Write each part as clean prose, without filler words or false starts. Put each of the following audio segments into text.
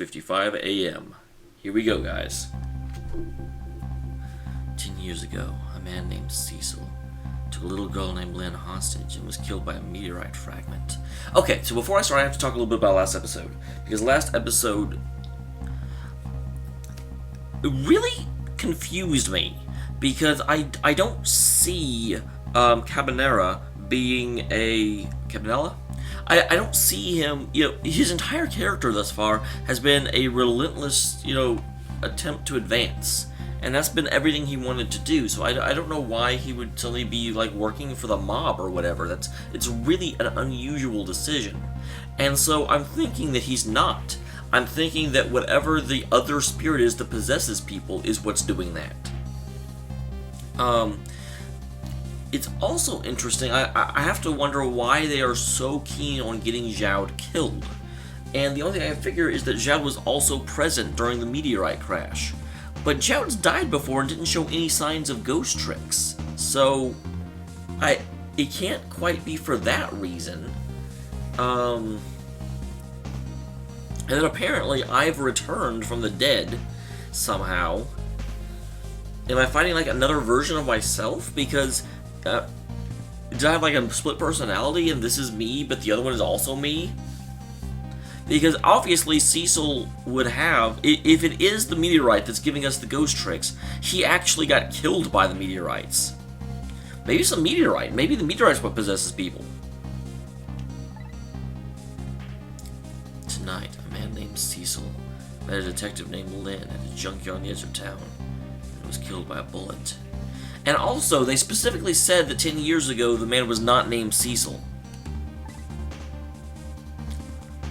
2:55 a.m. Here we go, guys. 10 years ago, a man named Cecil took a little girl named Lynn hostage and was killed by a meteorite fragment. Okay, so before I start, I have to talk a little bit about last episode. Because last episode really confused me. Because I don't see Cabanera being a... Cabanella? I don't see him, his entire character thus far has been a relentless, attempt to advance. And that's been everything he wanted to do, so I don't know why he would suddenly be, working for the mob or whatever. It's really an unusual decision. And so I'm thinking that he's not. I'm thinking that whatever the other spirit is that possesses people is what's doing that. It's also interesting, I have to wonder why they are so keen on getting Zhaud killed. And the only thing I figure is that Zhaud was also present during the meteorite crash. But Zhaud's died before and didn't show any signs of ghost tricks. So, it can't quite be for that reason. And then apparently I've returned from the dead, somehow. Am I fighting, another version of myself? Because... did I have a split personality and this is me, but the other one is also me? Because obviously Cecil would have, if it is the meteorite that's giving us the ghost tricks, he actually got killed by the meteorites. Maybe it's a meteorite. Maybe the meteorite's what possesses people. Tonight, a man named Cecil met a detective named Lynn at a junkyard on the edge of town and was killed by a bullet. And also, they specifically said that 10 years ago the man was not named Cecil.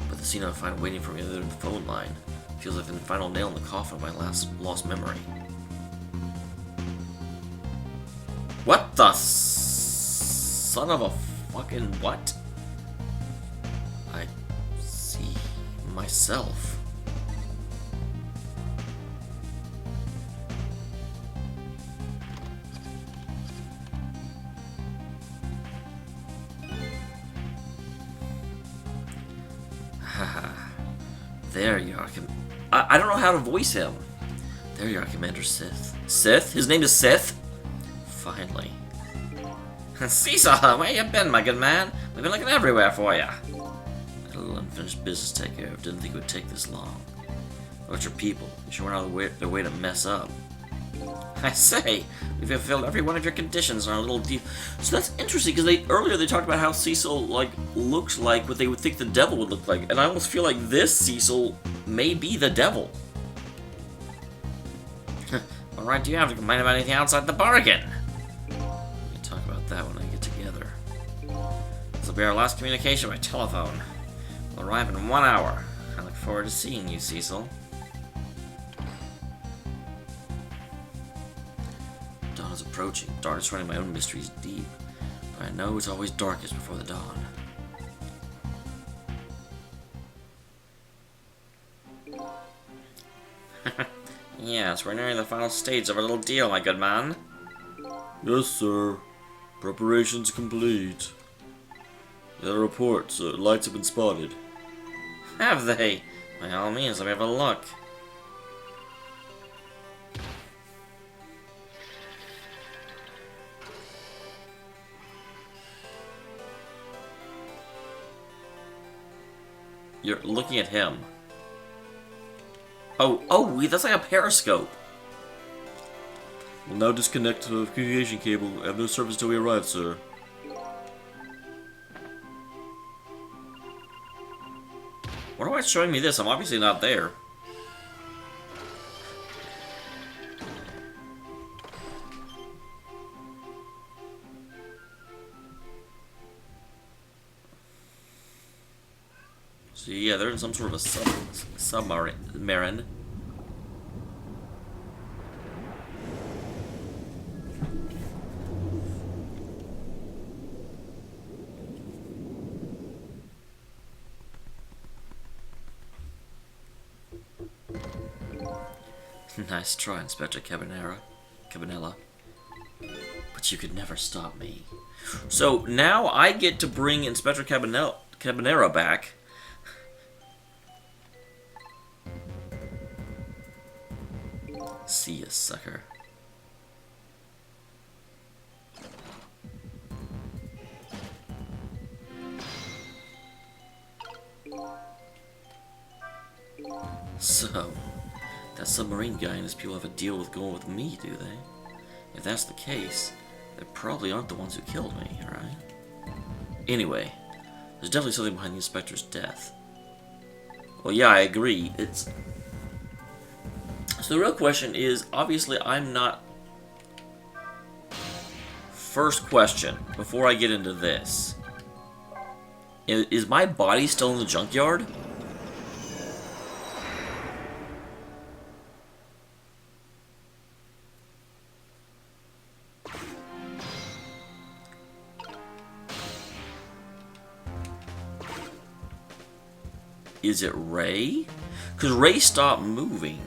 But the scene I find waiting for me on the other phone line feels like the final nail in the coffin of my last lost memory. What the son of a fucking what? I see myself. There you are. I don't know how to voice him. There you are, Commander Sith. Sith? His name is Sith? Finally. Cecil, where you been, my good man? We've been looking everywhere for you. Had a little unfinished business to take care of. Didn't think it would take this long. What's your people? You sure went out of their way to mess up. I say, we've fulfilled every one of your conditions in our little deal. So that's interesting, because earlier they talked about how Cecil, looks like what they would think the devil would look like. And I almost feel like this Cecil may be the devil. What right do you have to complain about anything outside the bargain? We can talk about that when I get together. This will be our last communication by telephone. We'll arrive in 1 hour. I look forward to seeing you, Cecil. Dawn is approaching. Darkness running my own mysteries deep. But I know it's always darkest before the dawn. Yes, we're nearing the final stage of our little deal, my good man. Yes, sir. Preparations complete. The reports, lights have been spotted. Have they? By all means, let me have a look. You're looking at him. Oh, that's like a periscope. We'll now disconnect the communication cable. I have no service until we arrive, sir. Why are you showing me this? I'm obviously not there. So yeah, they're in some sort of a submarine. Nice try, Inspector Cabanella. But you could never stop me. So now I get to bring Inspector Cabanera back. See ya, sucker. So, that submarine guy and his people have a deal with going with me, do they? If that's the case, they probably aren't the ones who killed me, right? Anyway, there's definitely something behind the inspector's death. Well, yeah, I agree. So the real question is, obviously, I'm not... First question, before I get into this. Is my body still in the junkyard? Is it Ray? Because Ray stopped moving.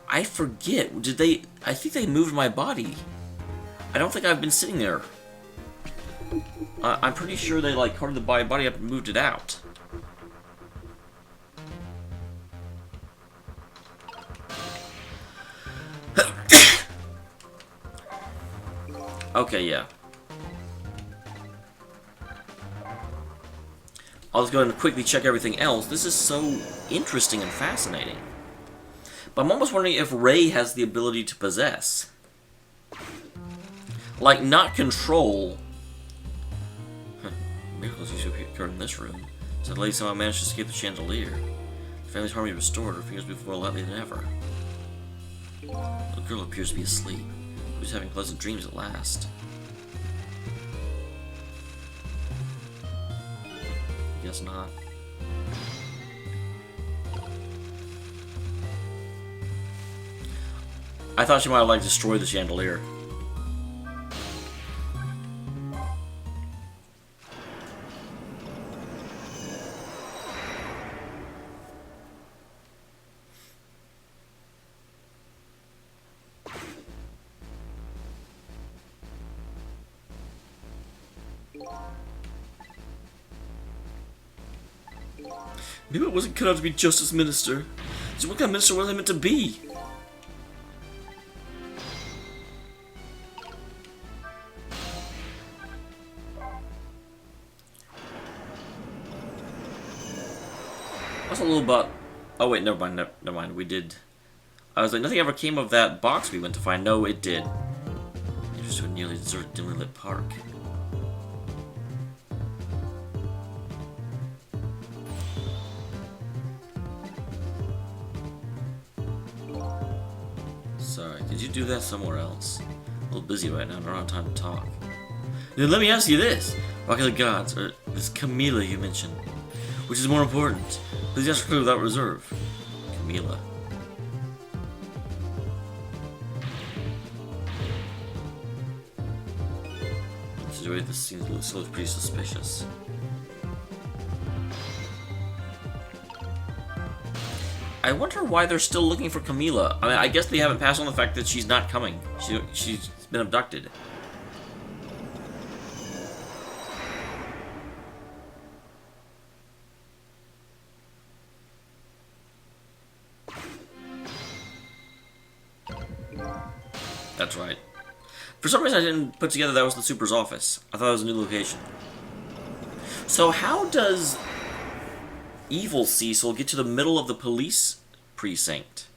I forget. Did they... I think they moved my body. I don't think I've been sitting there. I'm pretty sure they, like, carted the body up and moved it out. Okay, yeah. I'll just go ahead and quickly check everything else. This is so interesting and fascinating. But I'm almost wondering if Ray has the ability to possess. Like, not control. Miracles usually occur in this room. So the lady somehow managed to escape the chandelier. The family's harmony restored. Her fingers move more lightly than ever. The girl appears to be asleep. Who's having pleasant dreams at last. Guess not. I thought she might have, like, destroyed the chandelier. Maybe it wasn't cut out to be Justice Minister. So what kind of minister was I meant to be? What's a little about... Oh wait, never mind, never mind, we did... I was like, nothing ever came of that box we went to find. No, it did. It was to a nearly deserted, dimly lit park. Sorry, could you do that somewhere else? I'm a little busy right now, I don't have time to talk. Then let me ask you this. Rock of the Gods, or this Camila you mentioned. Which is more important? Please answer clearly without reserve. Camila. This seems pretty suspicious. I wonder why they're still looking for Camila. I mean, I guess they haven't passed on the fact that she's not coming. She's been abducted. That's right. For some reason I didn't put together that was the Super's office. I thought it was a new location. So how does Evil Cecil get to the middle of the police precinct?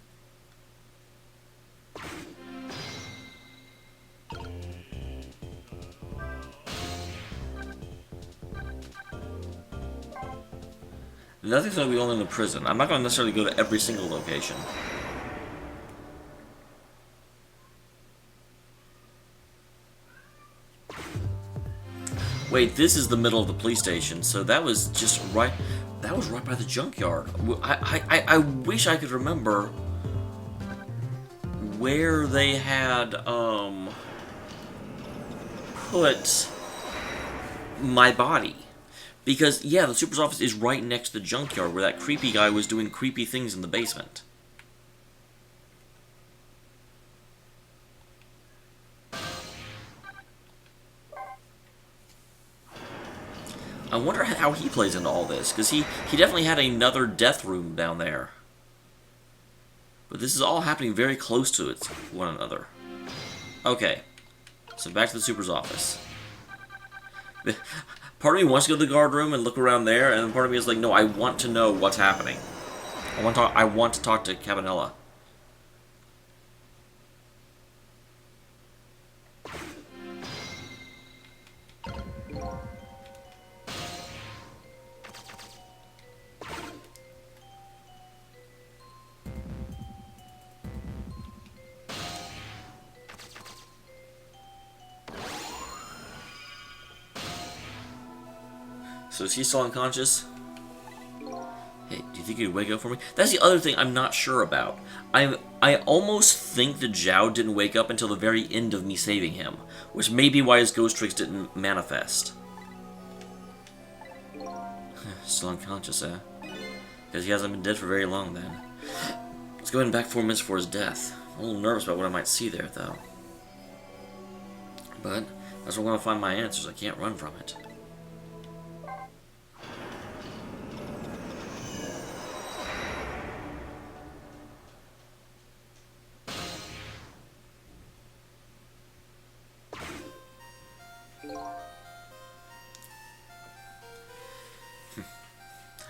Nothing's going to be only in the prison. I'm not going to necessarily go to every single location. Wait, this is the middle of the police station, so that was just right... That was right by the junkyard. I wish I could remember where they had, put my body. Because, yeah, the Super's office is right next to the junkyard where that creepy guy was doing creepy things in the basement. I wonder how he plays into all this, because he definitely had another death room down there. But this is all happening very close to one another. Okay. So back to the Super's office. Part of me wants to go to the guard room and look around there, and then part of me is like, no, I want to know what's happening. I want to talk to Cabanela. So is he still unconscious? Hey, do you think he'd wake up for me? That's the other thing I'm not sure about. I almost think that Zhao didn't wake up until the very end of me saving him, which may be why his ghost tricks didn't manifest. Still unconscious, eh? Because he hasn't been dead for very long then. Let's go ahead and back 4 minutes before his death. I'm a little nervous about what I might see there, though. But that's where I'm going to find my answers. I can't run from it.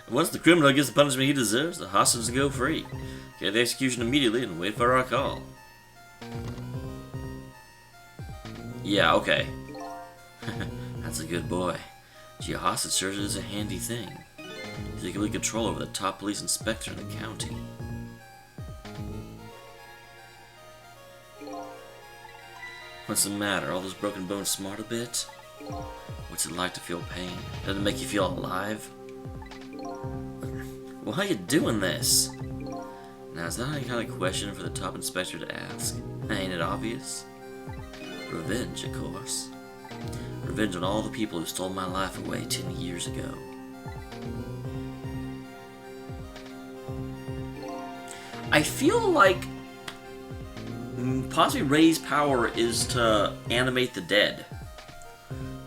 Once the criminal gets the punishment he deserves, the hostage will go free. Get the execution immediately and wait for our call. Yeah, okay. That's a good boy. Gee, a hostage sure is a handy thing. He can really control over the top police inspector in the county. What's the matter? All those broken bones smart a bit? What's it like to feel pain? Doesn't it make you feel alive? Why are you doing this? Now, is that any kind of question for the top inspector to ask? Ain't it obvious? Revenge, of course. Revenge on all the people who stole my life away 10 years ago. I feel like possibly Ray's power is to animate the dead.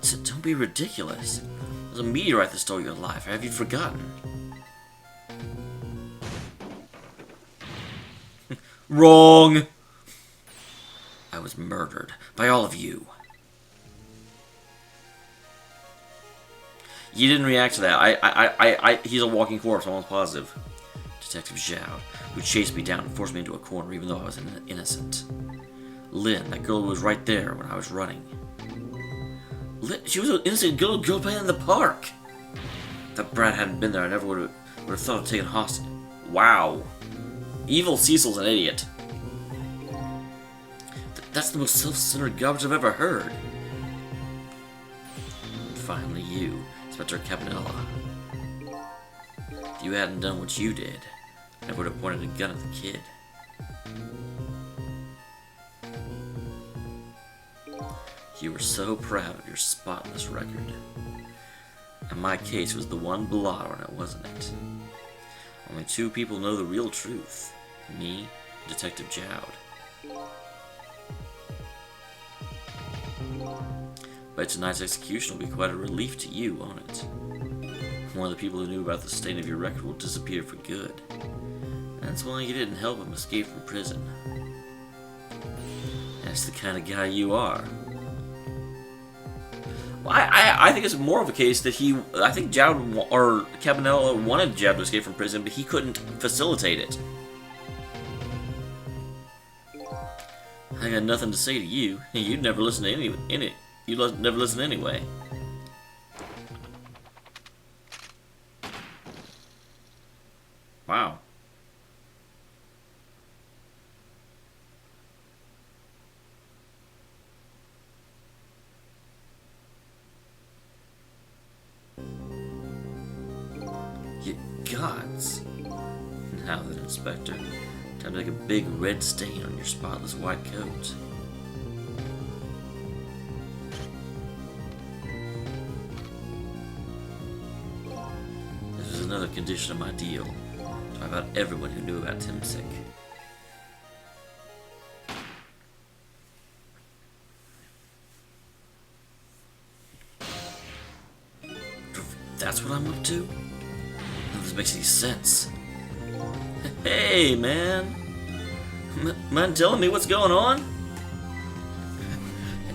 So don't be ridiculous. It was a meteorite that stole your life. Have you forgotten? Wrong! I was murdered by all of you. You didn't react to that. He's a walking corpse, I'm almost positive. Detective Zhao, who chased me down and forced me into a corner even though I was innocent. Lynn, that girl was right there when I was running. Lynn, she was an innocent girl playing in the park. If that brat hadn't been there, I never would have thought of taking hostage. Wow. Evil Cecil's an idiot. That's the most self-centered garbage I've ever heard. And finally you, Inspector Cabanela. If you hadn't done what you did, I would have pointed a gun at the kid. You were so proud of your spotless record. And my case was the one blot on it, wasn't it? Only 2 people know the real truth. Me, Detective Jowd. But tonight's execution will be quite a relief to you, won't it? One of the people who knew about the stain of your record will disappear for good. That's why you didn't help him escape from prison. That's the kind of guy you are. Well, I think it's more of a case that I think Jowd, or Cabanela wanted Jowd to escape from prison, but he couldn't facilitate it. I got nothing to say to you. You'd never listen to you never listen anyway. Wow. You gods. Now then, Inspector, time to make a big red stain on your spotless white coat. This is another condition of my deal. Talk about everyone who knew about Timsick. That's what I'm up to? None of this makes any sense. Hey, man! Mind telling me what's going on?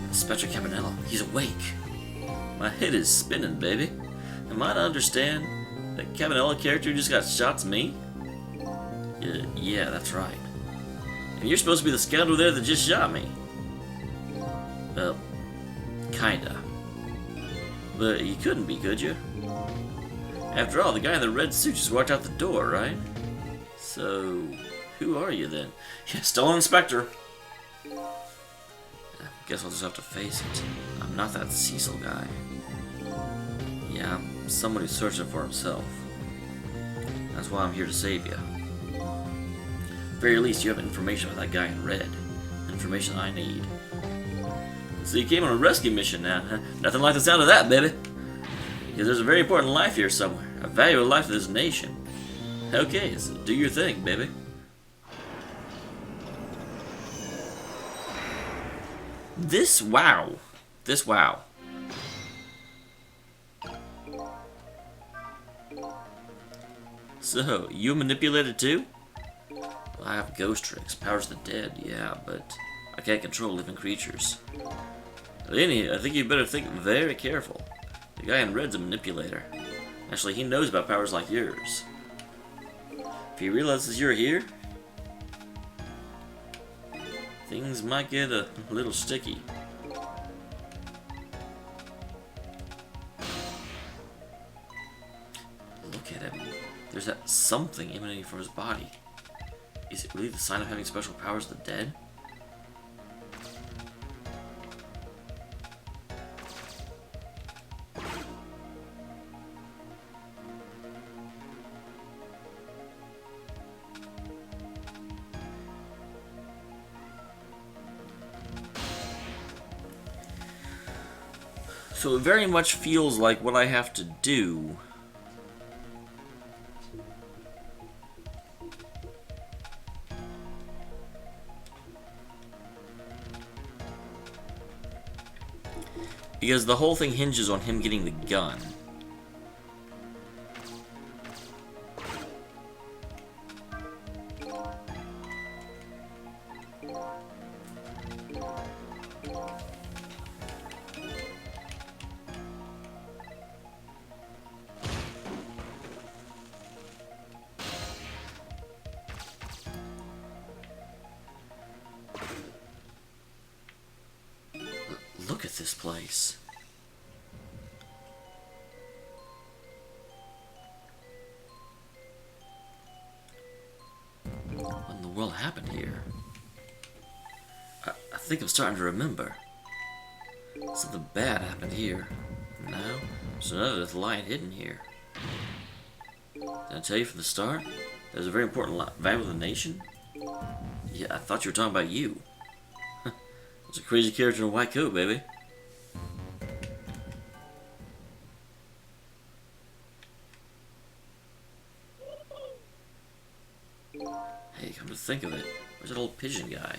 Inspector Cabanello, he's awake. My head is spinning, baby. Am I to understand that Cabanello character who just got shot's me? Yeah, that's right. And you're supposed to be the scoundrel there that just shot me. Well, kinda. But you couldn't be, could you? After all, the guy in the red suit just walked out the door, right? So, who are you then? Yeah, still an inspector. I guess I'll just have to face it. I'm not that Cecil guy. Yeah, I'm someone who's searching for himself. That's why I'm here to save you. At the very least, you have information about that guy in red. Information I need. So you came on a rescue mission now, huh? Nothing like the sound of that, baby. Because there's a very important life here somewhere. A valuable life to this nation. Okay, so do your thing, baby. Wow. So, you manipulated too? Well, I have ghost tricks, powers of the dead, yeah, but I can't control living creatures. I think you better think very careful. The guy in red's a manipulator. Actually, he knows about powers like yours. If he realizes you're here, things might get a little sticky. Look at him. There's that something emanating from his body. Is it really the sign of having special powers of the dead? So it very much feels like what I have to do because the whole thing hinges on him getting the gun. Look at this place. What in the world happened here? I think I'm starting to remember. Something bad happened here. No, there's another lion hidden here. Did I tell you from the start? There's a very important value of the nation? Yeah, I thought you were talking about you. It's a crazy character in a white coat, baby. Hey, come to think of it, where's that old pigeon guy?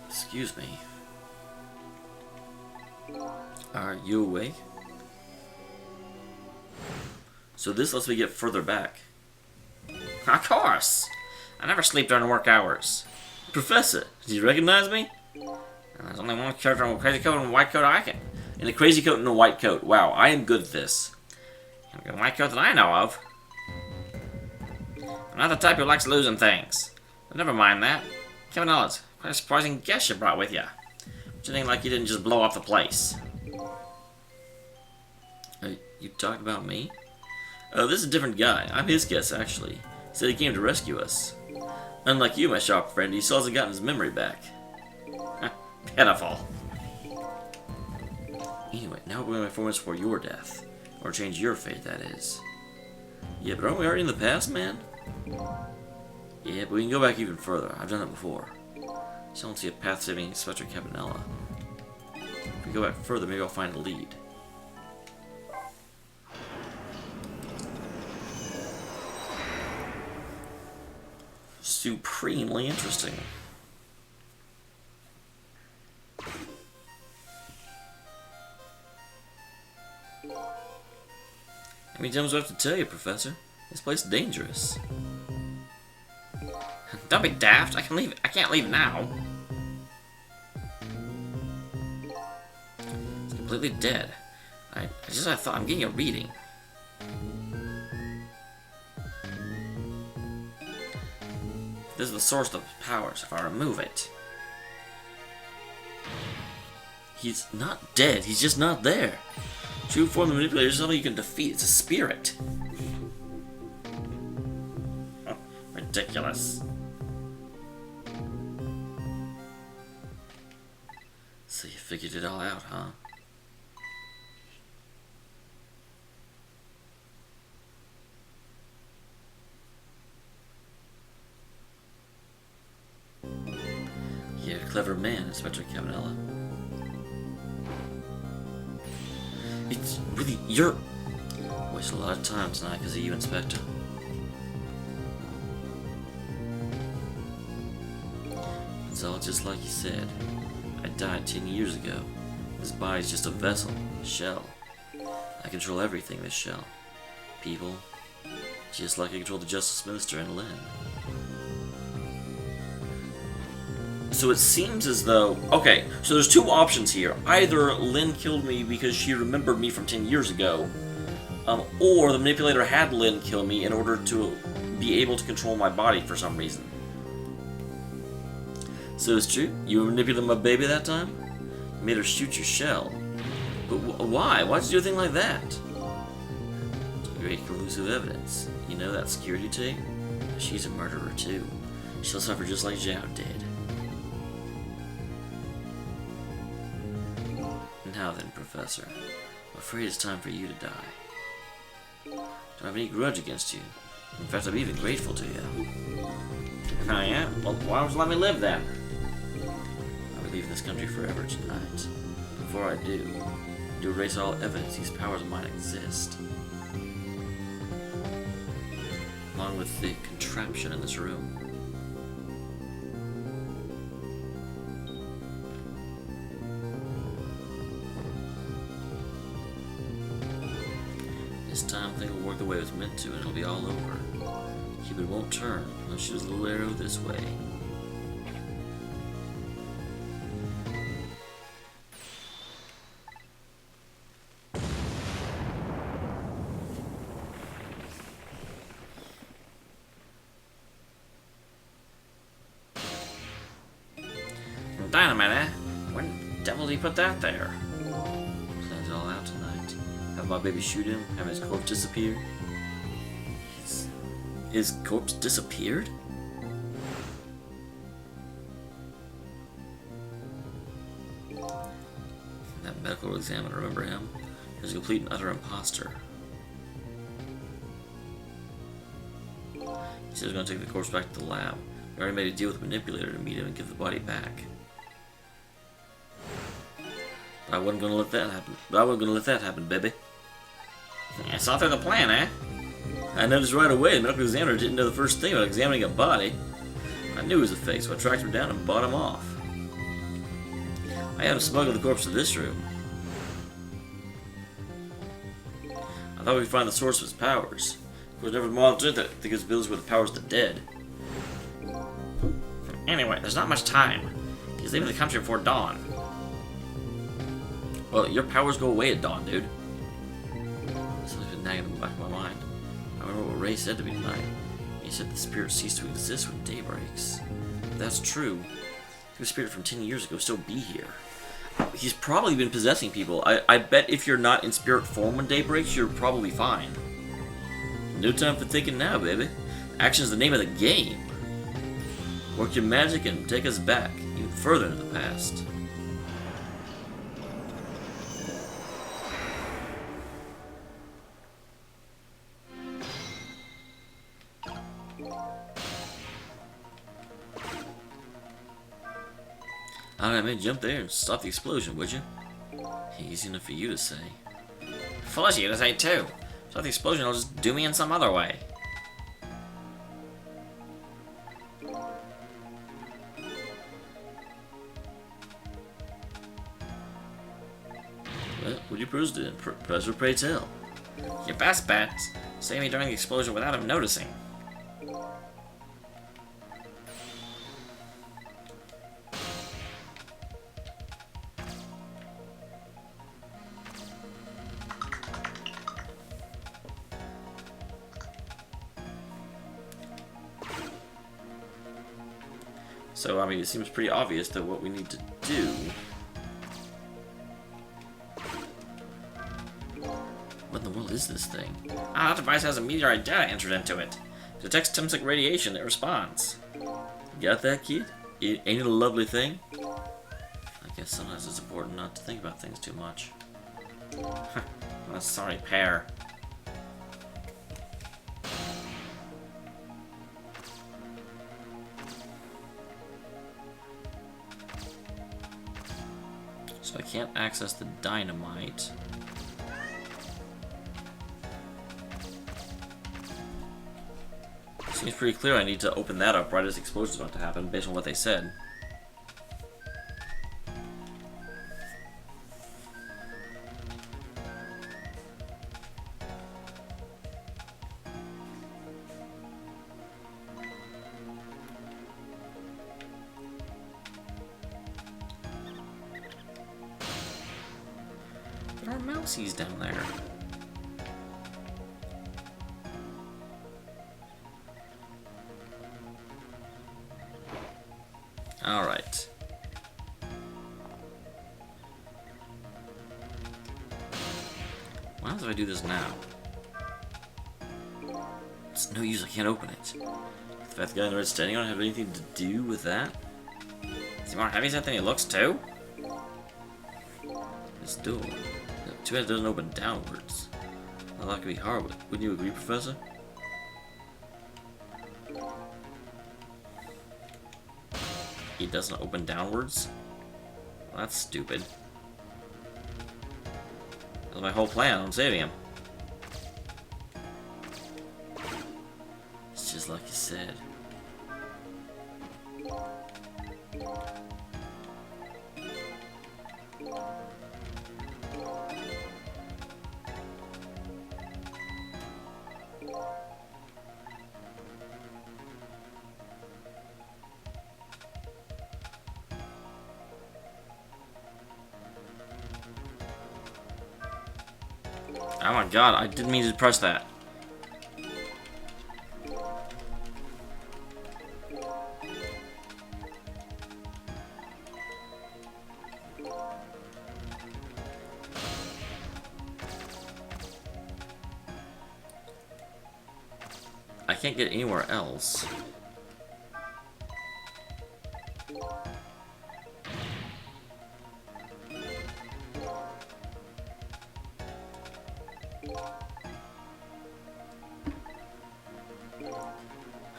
Excuse me. Are you awake? So this lets me get further back. Of course! I never sleep during work hours. Professor, do you recognize me? There's only one character in a crazy coat and a white coat I can. In a crazy coat and a white coat. Wow, I am good at this. A white coat that I know of. I'm not the type who likes losing things. But never mind that. Kevin Ellis. Quite a surprising guest you brought with you. But you think like you didn't just blow up the place. You talking about me? Oh, this is a different guy. I'm his guest, actually. He said he came to rescue us. Unlike you, my sharp friend, he still hasn't gotten his memory back. Pitiful. Anyway, now we're going to inform us for your death. Or change your fate, that is. Yeah, but aren't we already in the past, man? Yeah, but we can go back even further. I've done it before. Just don't see a path saving Inspector Cabanela. If we go back further, maybe I'll find a lead. Supremely interesting. How many times do I have to tell you, Professor? This place is dangerous. Don't be daft. I can't leave now. It's completely dead. I thought I'm getting a reading. This is the source of powers. If I remove it, he's not dead. He's just not there. True form of the manipulator is something you can defeat. It's a spirit. Oh, ridiculous. So you figured it all out, huh? You're a clever man, Inspector Cabanela. It's really, you're wasted a lot of time tonight because of you, Inspector. It's all just like you said. I died 10 years ago. This body's just a vessel, a shell. I control everything in this shell. People, just like I control the Justice Minister and Lynn. So it seems as though... Okay, so there's two options here. Either Lynn killed me because she remembered me from 10 years ago, or the manipulator had Lynn kill me in order to be able to control my body for some reason. So it's true? You manipulated my baby that time? You made her shoot your shell. But why? Why'd you do a thing like that? Great conclusive evidence. You know that security tape? She's a murderer too. She'll suffer just like Zhao did. Now then, Professor, I'm afraid it's time for you to die. Don't have any grudge against you. In fact, I'm even grateful to you. Oh yeah? Well, why don't you let me live then? I'll be leaving this country forever tonight. Before I do erase all evidence these powers of mine exist. Along with the contraption in this room. This time things will work the way it was meant to, and it'll be all over. Cupid won't turn. He'll shoot his little arrow this way. Dynamite, eh? When the devil did he put that there? Plans all out tonight. Have my baby shoot him, have his corpse disappear. His corpse disappeared? That medical examiner, remember him? He was a complete and utter imposter. He said he was going to take the corpse back to the lab. We already made a deal with the manipulator to meet him and give the body back. But I wasn't going to let that happen. Baby. I saw through the plan, eh? I noticed right away the medical examiner didn't know the first thing about examining a body. I knew he was a fake, so I tracked him down and bought him off. I had him smuggle the corpse to this room. I thought we'd find the source of his powers. Of course, never monitored that the abilities were the powers of the dead. Anyway, there's not much time. He's leaving the country before dawn. Well, your powers go away at dawn, dude. Something's been nagging in the back of my mind. I remember what Ray said to me tonight. He said the spirit ceased to exist when day breaks. If that's true, the spirit from 10 years ago still be here. He's probably been possessing people. I bet if you're not in spirit form when day breaks, you're probably fine. No time for thinking now, baby. Action's the name of the game. Work your magic and take us back, even further into the past. I mean, jump there and stop the explosion, would you? Easy enough for you to say. Foolish of you to say, too. Stop the explosion, it'll just do me in some other way. Well, would you prove it? Professor, pray tell. Your best bet. Save me during the explosion without him noticing. So, I mean, it seems pretty obvious that what we need to do... What in the world is this thing? Ah, that device has a meteorite data entered into it. It detects toxic radiation, it responds. Got that, kid? Ain't it a lovely thing? I guess sometimes it's important not to think about things too much. What a sorry pair. So I can't access the dynamite. Seems pretty clear I need to open that up right as the explosion's about to happen, based on what they said. There are mousies down there. Alright. What happens if I do this now? It's no use, I can't open it. The fact the guy in the red standing on have anything to do with that? Is he more heavyset than he looks too? This door. Too bad it doesn't open downwards. Well, that could be hard, wouldn't you agree, Professor? It doesn't open downwards? Well, that's stupid. That was my whole plan on saving him. It's just like you said. Oh my god, I didn't mean to press that. I can't get anywhere else.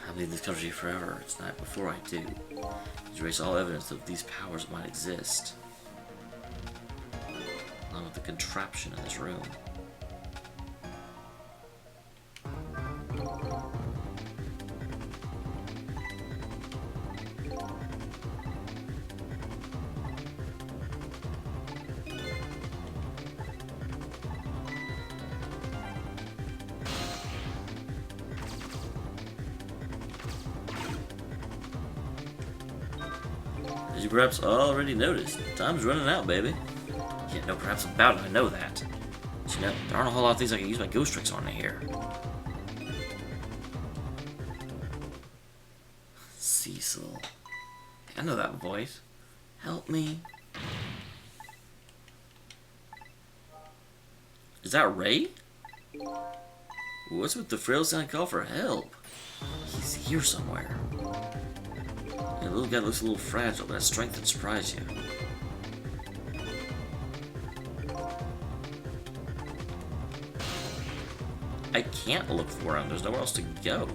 I'll leave this country forever. It's not before I do. Erase all evidence of these powers might exist. Along with the contraption in this room. As you perhaps already noticed, time's running out, baby. Yeah, no perhaps about it, I know that. But you know, there aren't a whole lot of things I can use my ghost tricks on here. Cecil. I know that voice. Help me. Is that Ray? What's with the frail sound call for help? He's here somewhere. The little guy looks a little fragile, but has strength that surprise you. I can't look for him. There's nowhere else to go.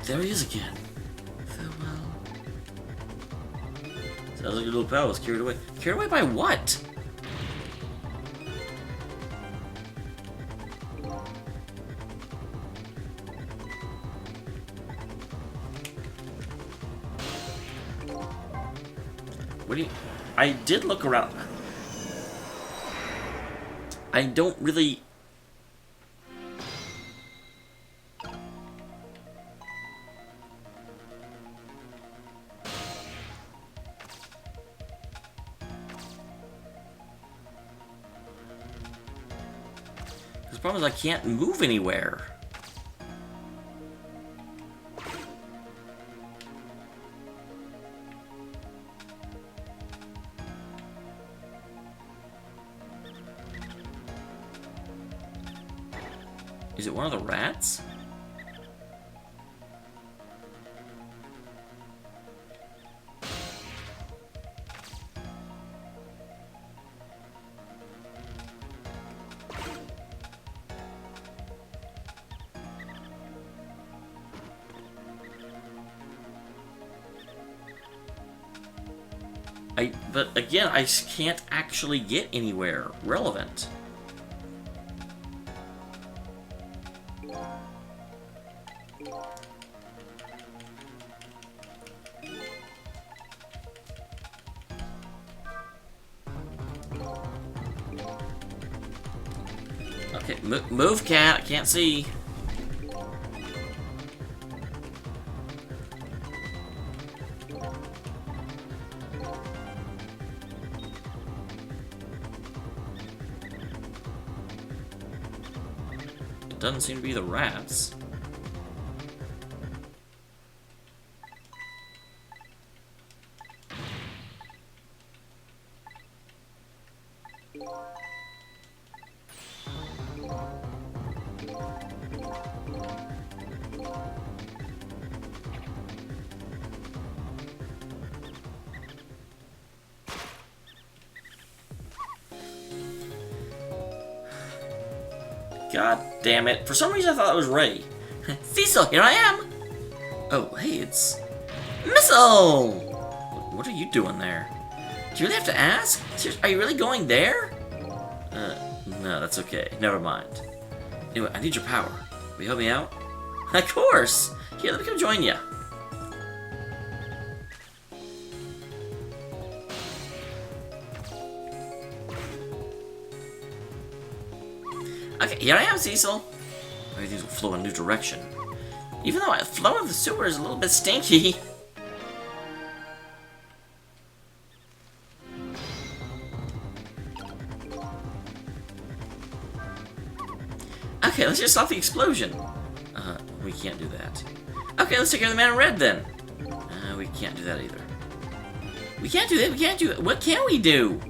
There he is again. Farewell. Sounds like your little pal was carried away. Carried away by what? What do you... I did look around. I don't really... The problem is I can't move anywhere. Is it one of the rats? But again, I can't actually get anywhere relevant. Okay, move, cat. I can't see. It doesn't seem to be the rats. God damn it. For some reason I thought it was Ray. Cecil, here I am! Oh, hey, it's... Missile! What are you doing there? Do you really have to ask? Are you really going there? No, that's okay. Never mind. Anyway, I need your power. Will you help me out? Of course! Here, let me come join you. Okay, here I am, Cecil. Everything's will flow in a new direction. Even though the flow of the sewer is a little bit stinky. Okay, let's just stop the explosion. We can't do that. Okay, let's take care of the man in red then. We can't do that either. We can't do that, we can't do it. What can we do?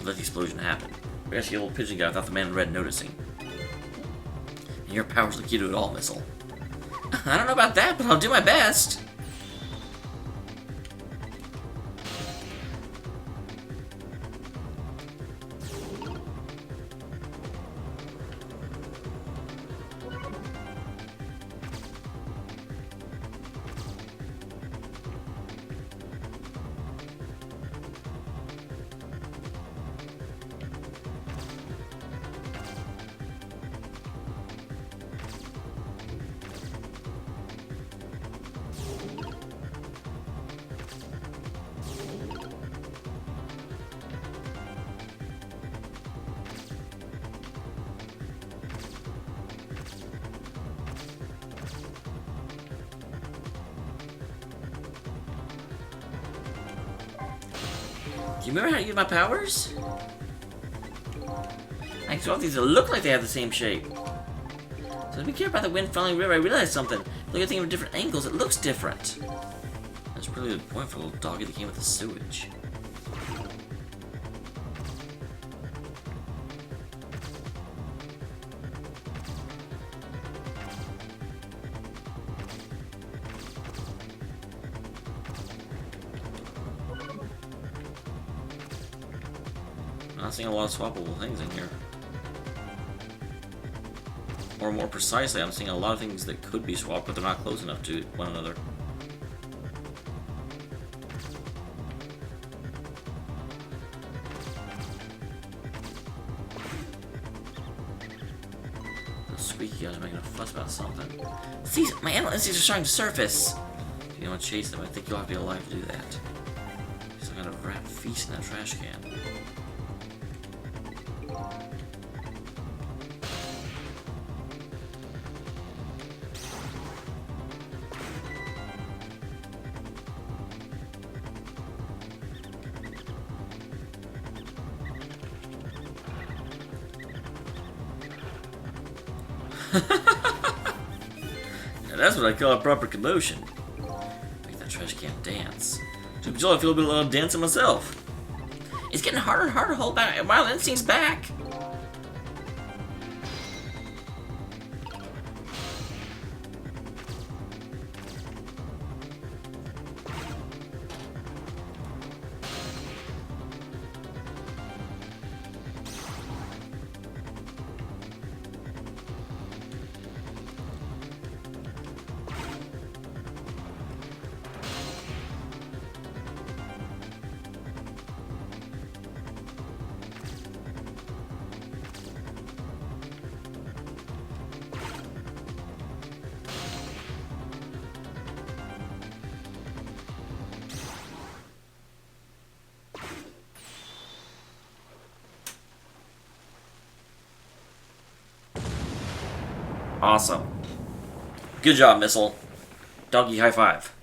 Let the explosion happen. We actually get a little pigeon guy without the man in red noticing. And your powers look you do it all, Missile. I don't know about that, but I'll do my best. Do you remember how to use my powers? I can swap these that look like they have the same shape. So as we care about the wind following river, I realized something. Look at things from different angles, it looks different. That's really the point for a little doggy that came with the sewage. I'm not seeing a lot of swappable things in here. Or more precisely, I'm seeing a lot of things that could be swapped, but they're not close enough to one another. The squeaky guys are making a fuss about something. See, my analysts are starting to surface. If you want to chase them, I think you'll have to be alive to do that. Some kind of rat feast in that trash can. Now that's what I call a proper commotion. Make that trash can dance. To be told, I feel a bit of dancing myself. It's getting harder and harder to hold back. Wild instinct's back. Awesome. Good job, Missile. Doggy high five.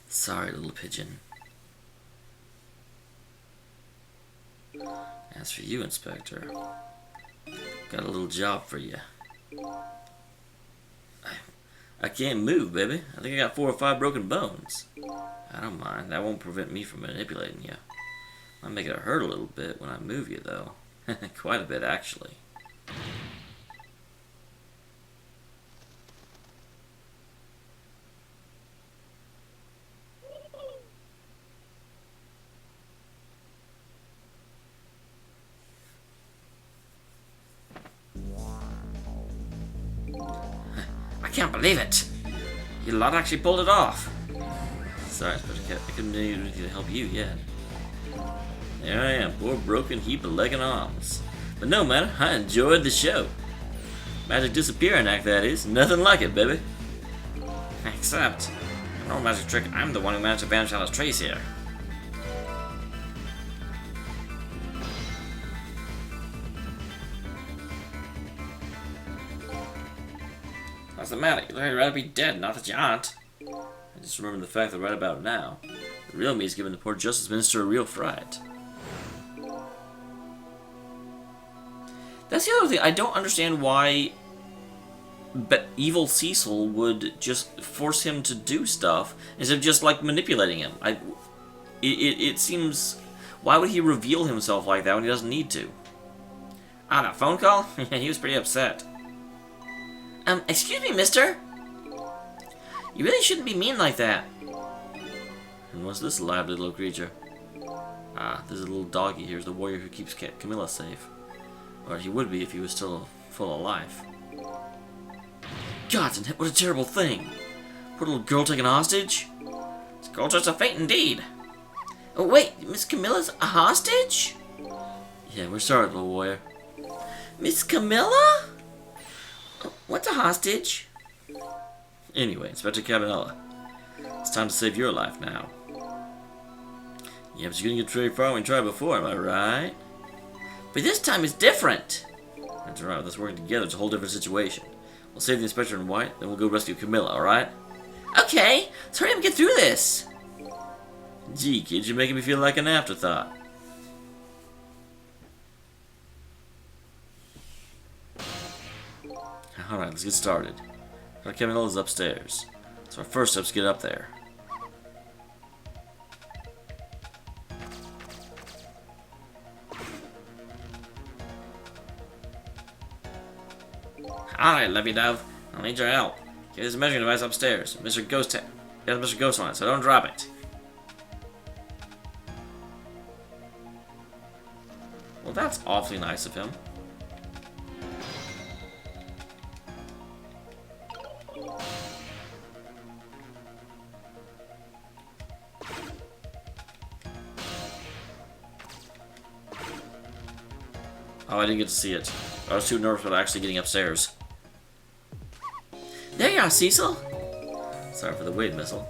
Sorry, little pigeon. As for you, Inspector, got a little job for you. I can't move, baby. I think I got 4 or 5 broken bones. I don't mind. That won't prevent me from manipulating you. Might make it hurt a little bit when I move you, though. Quite a bit, actually. I can't believe it! Your lot actually pulled it off. Sorry, I couldn't do anything to help you yet. There I am, poor broken heap of leg and arms. But no matter, I enjoyed the show. Magic disappearing act, that is. Nothing like it, baby. Except, no magic trick, I'm the one who managed to banish Alice Trace here. What's the matter? You look like you'd rather be dead, not that you aren't. I just remember the fact that right about now, the real me is giving the poor Justice Minister a real fright. That's the other thing. I don't understand why evil Cecil would just force him to do stuff instead of just, like, manipulating him. It seems... Why would he reveal himself like that when he doesn't need to? Ah, that phone call? He was pretty upset. Excuse me, mister? You really shouldn't be mean like that. And what's this lively little creature? Ah, there's a little doggy here, the warrior who keeps Camilla safe. Or he would be if he was still full of life. Gods, what a terrible thing! Poor little girl taken hostage? This girl just a fate indeed. Oh wait, Miss Camilla's a hostage? Yeah, we're sorry, little warrior. Miss Camilla? What's a hostage? Anyway, Inspector Cabanella, it's time to save your life now. Yeah, but you couldn't get very far when we tried before, am I right? But this time it's different. That's right, let's work together. It's a whole different situation. We'll save the Inspector in white, then we'll go rescue Camilla, alright? Okay, let's hurry up and get through this. Gee, kid, you're making me feel like an afterthought. Alright, let's get started. Our Camilla's upstairs, so our first step's get up there. Alright, Levy Dove. I'll need your help. Get this measuring device upstairs. Mr. Ghost on it, so don't drop it. Well, that's awfully nice of him. Oh, I didn't get to see it. I was too nervous about actually getting upstairs. There you are, Cecil! Sorry for the wave missile.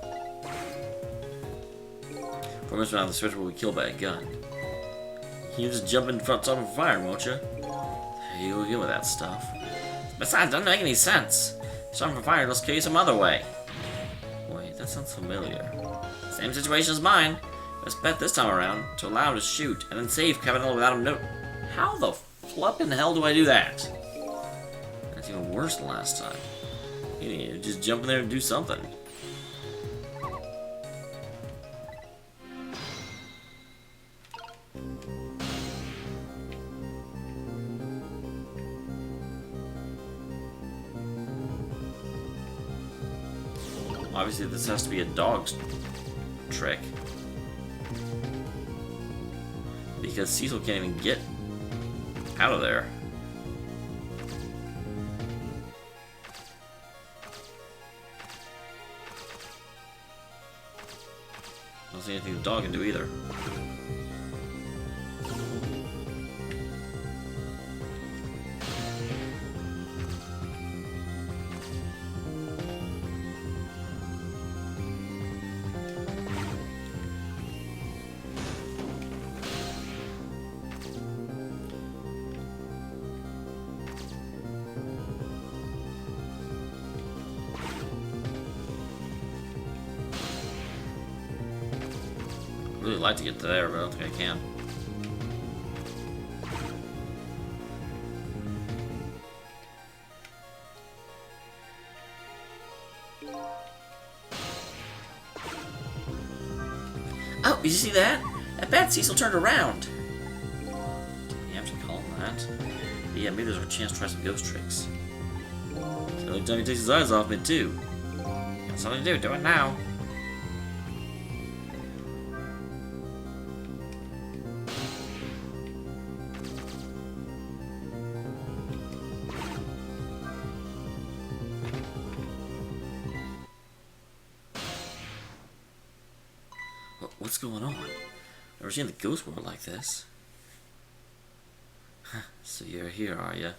4 minutes from now, the switch will be killed by a gun. You just jump in front of a fire, won't you? There you go again with that stuff. Besides, it doesn't make any sense. Starting from fire, let's kill you some other way. Wait, that sounds familiar. Same situation as mine. Let's bet this time around to allow him to shoot and then save Kevin without him note. How the flippin' hell do I do that? That's even worse than last time. You need to just jump in there and do something. Obviously, this has to be a dog's trick. Because Cecil can't even get out of there. I don't see anything the dog can do either. I'd really like to get to there, but I don't think I can. Oh, did you see that? I bet Cecil turned around. You have to call him that. But yeah, maybe there's a chance to try some ghost tricks. It's the only time he takes his eyes off me, too. Got something to do, do it now. What's going on? Never seen the ghost world like this. So you're here, are you?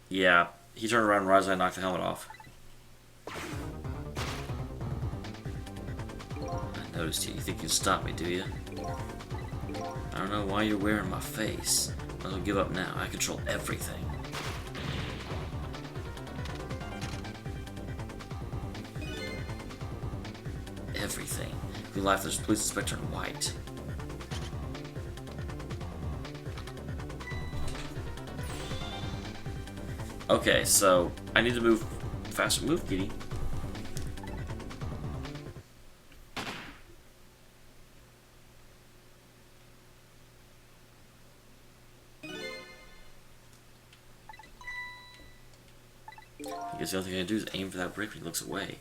Yeah, he turned around right as I knocked the helmet off. I noticed you. You think you can stop me, do you? I don't know why you're wearing my face. Might as well give up now. I control everything. Everything. If you life, there's a police inspector in white. Okay, so I need to move faster. Move, kitty. I guess the only thing I can do is aim for that brick when he looks away.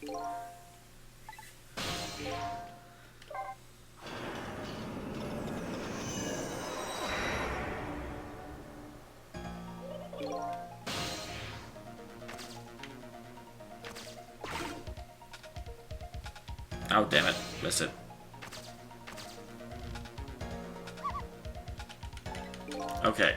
Oh, damn it. Missed it. Okay.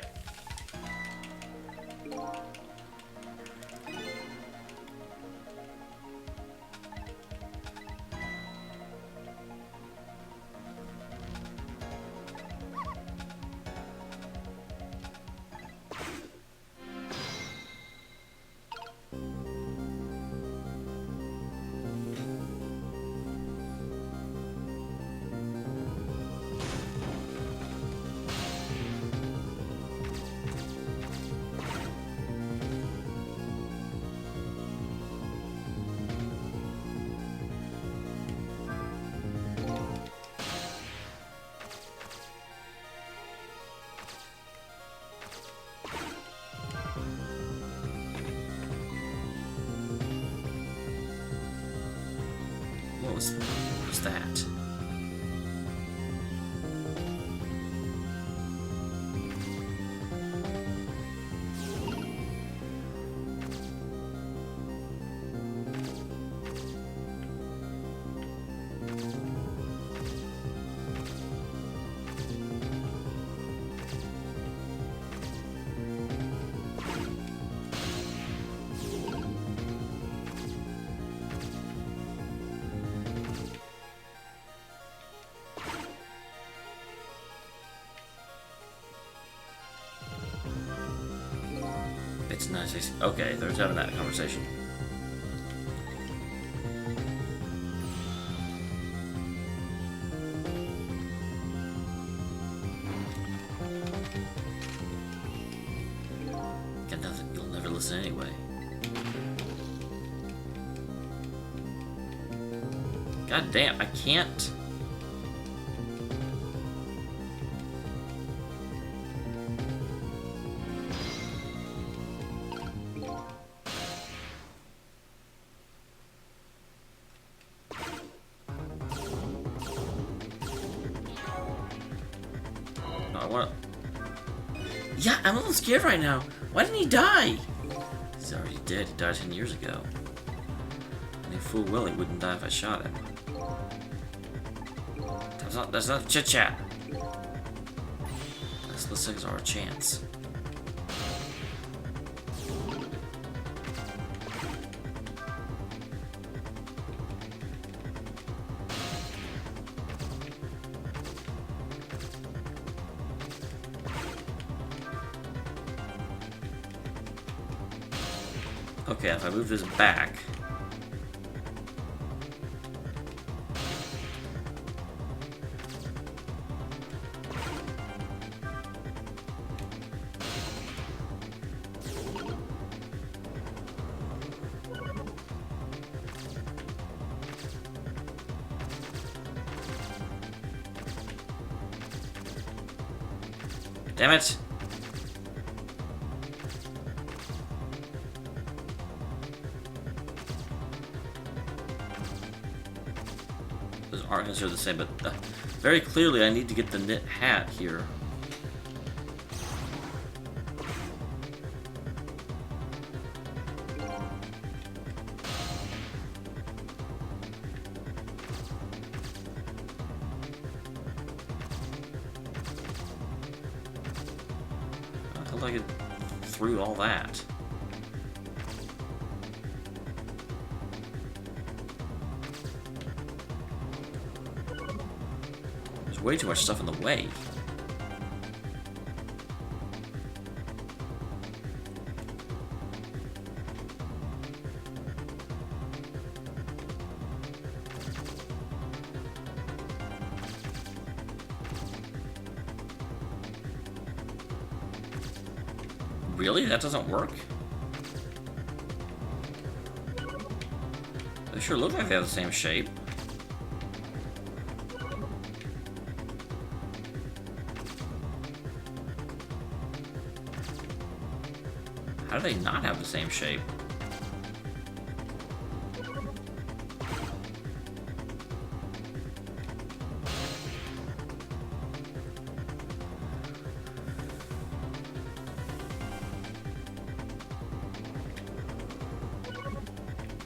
What was that? It's nice. Okay, they're just having that conversation. Got nothing. You'll never listen anyway. God damn, I can't. Yeah, I'm a little scared right now. Why didn't he die? He's already dead. He died 10 years ago. I knew full well he wouldn't die if I shot him. That's not chit-chat. Let's take our chance. Okay, if I move this back... Damn it! Those aren't necessarily the same, but very clearly I need to get the knit hat here. How do I get through all that? There's way too much stuff in the way. Really? That doesn't work? They sure look like they have the same shape. How do they not have the same shape?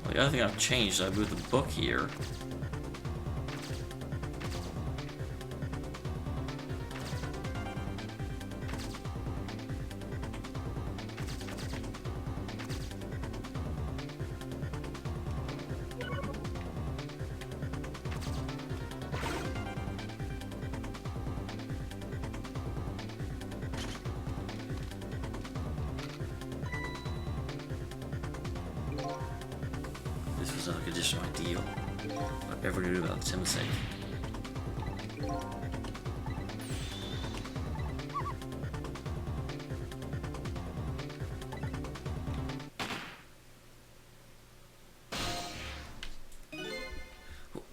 Well, the other thing I've changed, I moved the book here. This was a conditional ideal. Whatever to do about Timothy.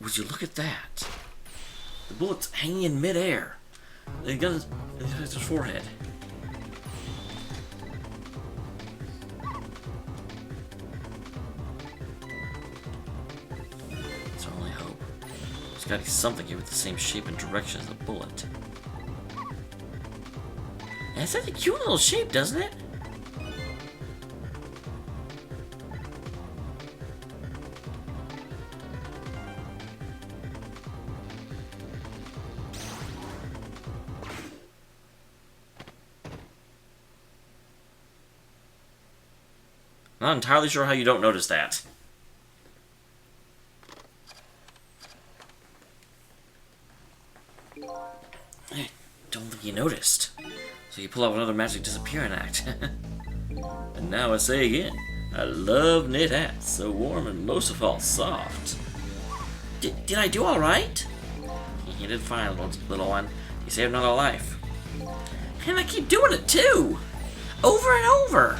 Would you look at that? The bullet's hanging in midair. The gun is his forehead. That's our only hope. There's gotta be something here with the same shape and direction as the bullet. And it's such a cute little shape, doesn't it? I'm not entirely sure how you don't notice that. I don't think you noticed. So you pull out another magic disappearing act. And now I say again, I love knit hats, so warm and most of all soft. Did I do all right? You did fine, little one. You saved another life. And I keep doing it too! Over and over!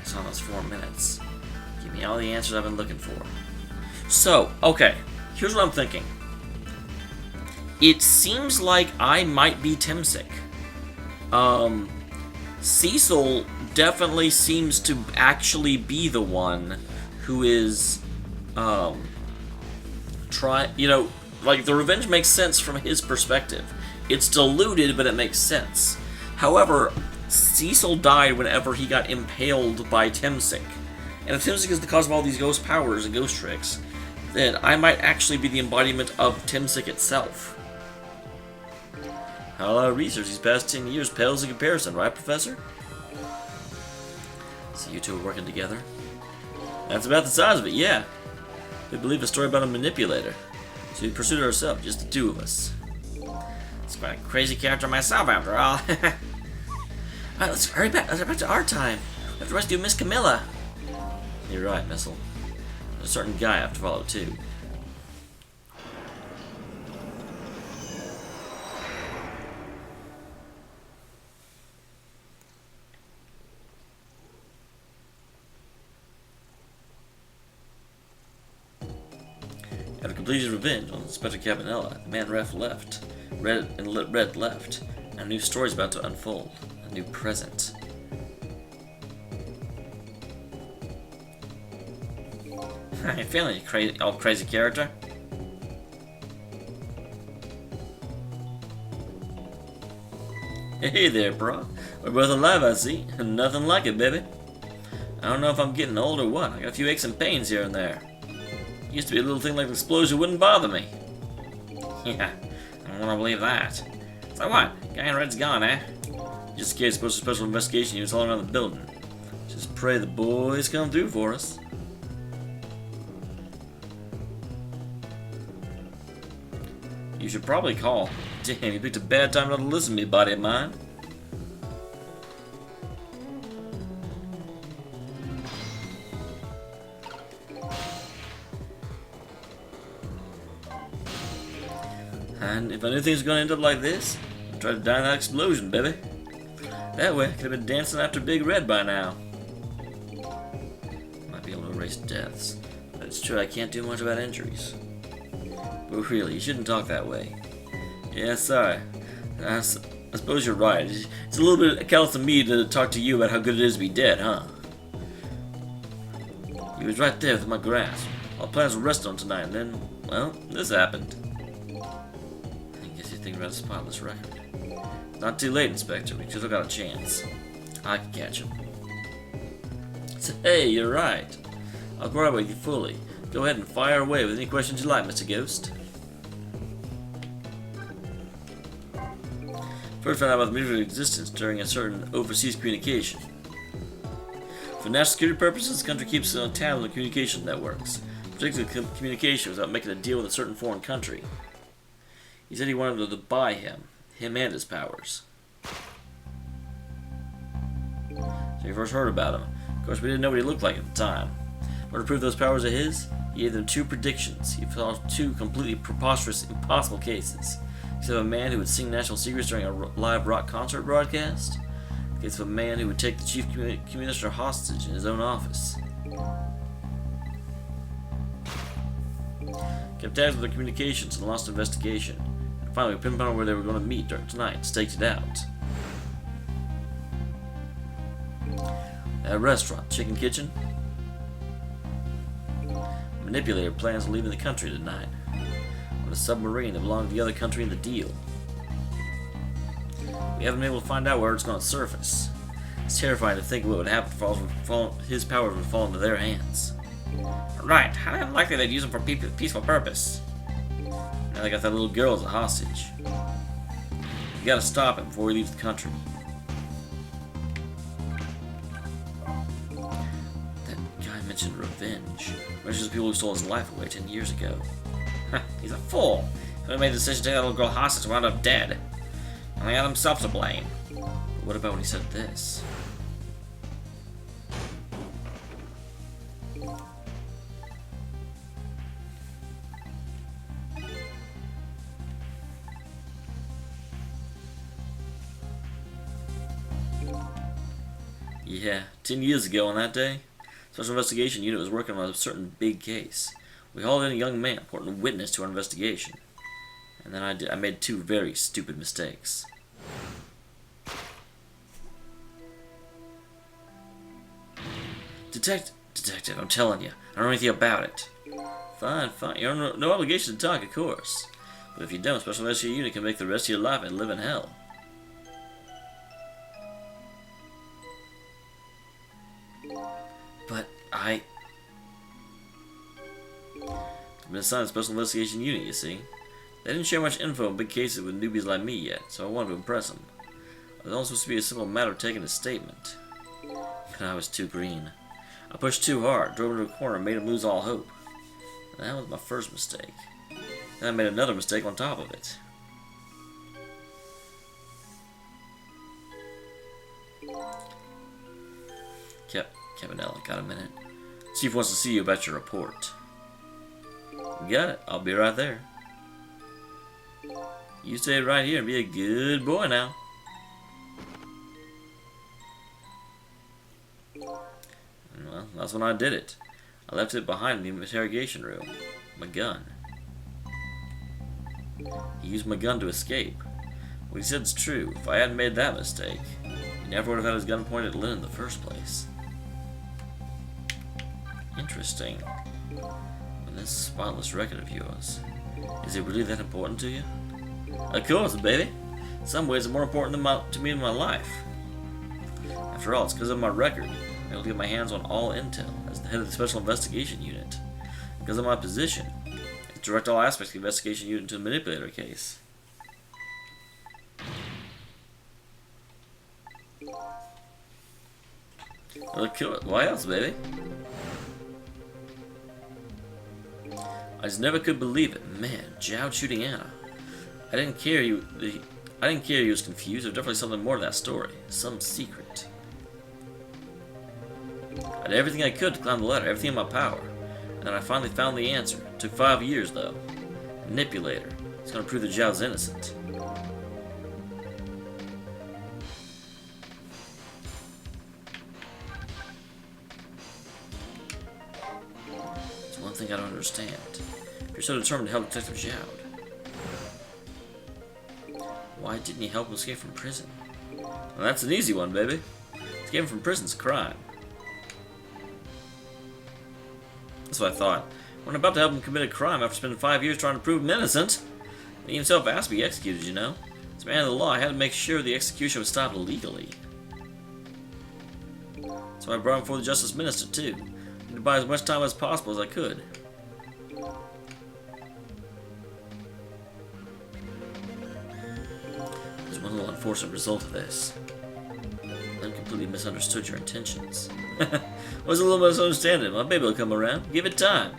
It's almost 4 minutes. Give me all the answers I've been looking for. So, okay, here's what I'm thinking. It seems like I might be Timsic. Cecil definitely seems to actually be the one who is, like, the revenge makes sense from his perspective. It's diluted, but it makes sense. However, Cecil died whenever he got impaled by Timsic. And if Timsic is the cause of all these ghost powers and ghost tricks, then I might actually be the embodiment of Timsic itself. How a lot of research these past 10 years pales in comparison, right, Professor? So you two are working together? That's about the size of it, yeah. We believe a story about a manipulator. So we pursued it ourselves, just the two of us. It's quite a crazy character myself, after all. Alright, let's hurry back. Let's get back to our time. We have to rescue Miss Camilla. You're right, Missile. There's a certain guy I have to follow, too. After completing his revenge on Inspector Cabanella, the man left. Red left. And a new story's about to unfold. A new present. How you feeling, you old crazy character? Hey there, bro. We're both alive, I see. Nothing like it, baby. I don't know if I'm getting old or what. I got a few aches and pains here and there. Used to be a little thing like an explosion wouldn't bother me. Yeah, I don't want to believe that. So what? Guy in red's gone, eh? Just in case supposed to special investigation units all around the building. Just pray the boys come through for us. You should probably call. Damn, you picked a bad time not to listen to me, buddy of mine. And if I knew things were going to end up like this, I'd try to die in that explosion, baby. That way, I could have been dancing after Big Red by now. Might be able to erase deaths, but it's true I can't do much about injuries. But really, you shouldn't talk that way. Yeah, sorry. I suppose you're right. It's a little bit callous of me to talk to you about how good it is to be dead, huh? You was right there with my grasp. All plans were rested on tonight, and then, well, this happened. I guess you think about a spotless record. Not too late, Inspector. We still got a chance. I can catch him. So, hey, you're right. I'll cooperate with you fully. Go ahead and fire away with any questions you like, Mr. Ghost. First found out about the mutual existence during a certain overseas communication. For national security purposes, the country keeps tabs on the communication networks, particularly communication without making a deal with a certain foreign country. He said he wanted to buy him and his powers. So we first heard about him. Of course, we didn't know what he looked like at the time. In order to prove those powers are his, he gave them two predictions. He solved two completely preposterous, impossible cases. The case of a man who would sing national secrets during a live rock concert broadcast. The case of a man who would take the chief communicator hostage in his own office. Kept tabs with their communications and lost investigation. And finally, we pinpointed where they were going to meet tonight and staked it out. At a restaurant, Chicken Kitchen. Manipulator plans on leaving the country tonight on a submarine that belonged to the other country in the deal. We haven't been able to find out where it's going to surface. It's terrifying to think what would happen if his powers would fall into their hands. Right, how unlikely they'd use him for peaceful purpose. Now they got that little girl as a hostage. You gotta stop him before he leaves the country. That guy mentioned revenge. Mentions people who stole his life away 10 years ago. He's a fool. If I made the decision to take that little girl hostage, wound up dead. only had himself to blame. But what about when he said this? Yeah, 10 years ago on that day, Special Investigation Unit was working on a certain big case. We hauled in a young man, important witness to our investigation. And then I made two very stupid mistakes. Detective, I'm telling you, I don't know anything about it. Fine, you're under no obligation to talk, of course. But if you don't, Special Investigation Unit can make the rest of your life and live in hell. But I've been assigned a Special Investigation Unit, you see. They didn't share much info on big cases with newbies like me yet, so I wanted to impress them. It was only supposed to be a simple matter of taking a statement. But I was too green. I pushed too hard, drove into a corner, and made him lose all hope. And that was my first mistake. Then I made another mistake on top of it. Dameol, got a minute? Chief wants to see you about your report. Got it. I'll be right there. You stay right here and be a good boy now. Well, that's when I did it. I left it behind in the interrogation room. My gun. He used my gun to escape. What he said's true. If I hadn't made that mistake, he never would have had his gun pointed at Lynn in the first place. Interesting. And this spotless record of yours, is it really that important to you? Of course, baby. In some ways, it's more important to me in my life. After all, it's because of my record. I'm able to get my hands on all intel as the head of the Special Investigation Unit. Because of my position, I direct all aspects of the investigation unit into a manipulator case. Look, cool. Why else, baby? I just never could believe it. Man, Jowd shooting Anna. I didn't care he was confused. There's definitely something more to that story. Some secret. I did everything I could to climb the ladder, everything in my power. And then I finally found the answer. It took 5 years, though. Manipulator. It's gonna prove that Jowd's innocent. It's one thing I don't understand. If you're so determined to help Detective Jowd, why didn't you help him escape from prison? Well, that's an easy one, baby. Escaping from prison's a crime. That's what I thought. When I'm about to help him commit a crime after spending 5 years trying to prove him innocent, he himself asked to be executed, you know. As a man of the law, I had to make sure the execution was stopped illegally. So I brought him before the Justice Minister, too. I had to buy as much time as possible as I could. There's one little unfortunate result of this. I completely misunderstood your intentions. Was a little misunderstanding. My baby will come around. Give it time.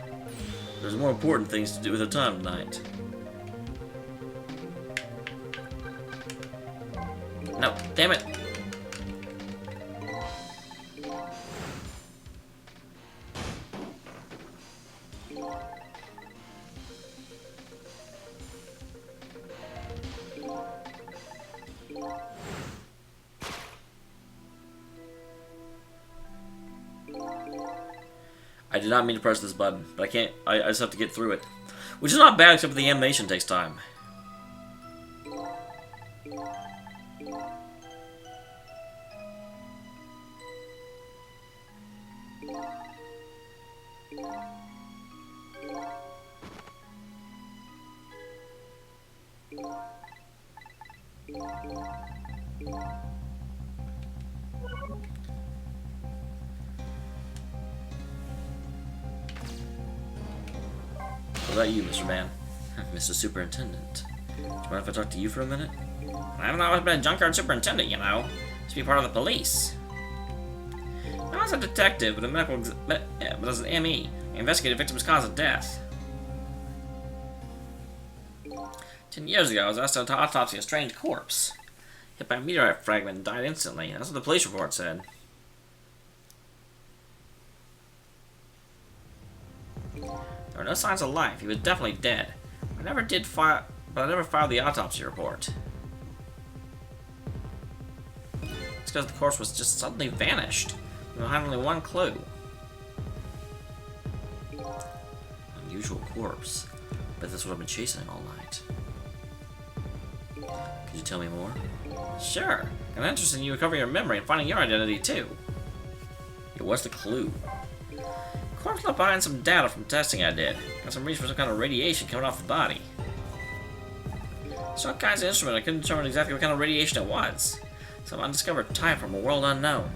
There's more important things to do with her time tonight. No, damn it. I did not mean to press this button, but I can't. I just have to get through it. Which is not bad, except for the animation takes time. What about you, Mr. Man? Mr. Superintendent. Do you mind if I talk to you for a minute? I haven't always been a junkyard superintendent, you know. To be part of the police. I was a detective, but as an ME. I investigated a victim's cause of death. 10 years ago, I was asked to autopsy a strange corpse. hit by a meteorite fragment and died instantly. That's what the police report said. There were no signs of life. He was definitely dead. I never filed the autopsy report. It's because the corpse was just suddenly vanished. We had only one clue. Unusual corpse. Bet that's what I've been chasing all night. Could you tell me more? Sure. I'm interested in you recovering your memory and finding your identity too. Yeah, what's the clue? Corpse left behind some data from testing I did. Got some reason for some kind of radiation coming off the body. Some kinds of instrument, I couldn't determine exactly what kind of radiation it was. Some undiscovered type from a world unknown.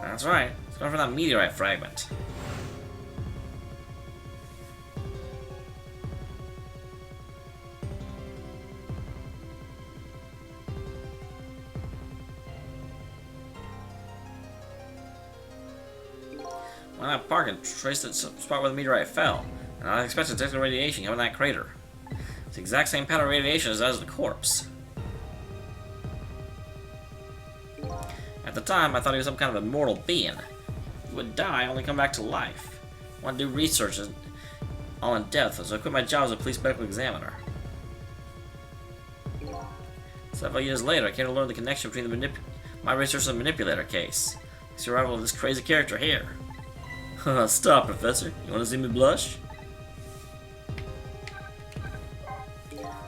That's right. It's going for that meteorite fragment. Went out park and traced the spot where the meteorite fell. And I expected detected radiation coming from that crater. It's the exact same pattern of radiation as the corpse. At the time, I thought he was some kind of immortal being. He would die, only come back to life. I wanted to do research all in depth, so I quit my job as a police medical examiner. Several years later, I came to learn the connection between my research and the manipulator case. It's the arrival of this crazy character here. Stop, Professor. You want to see me blush?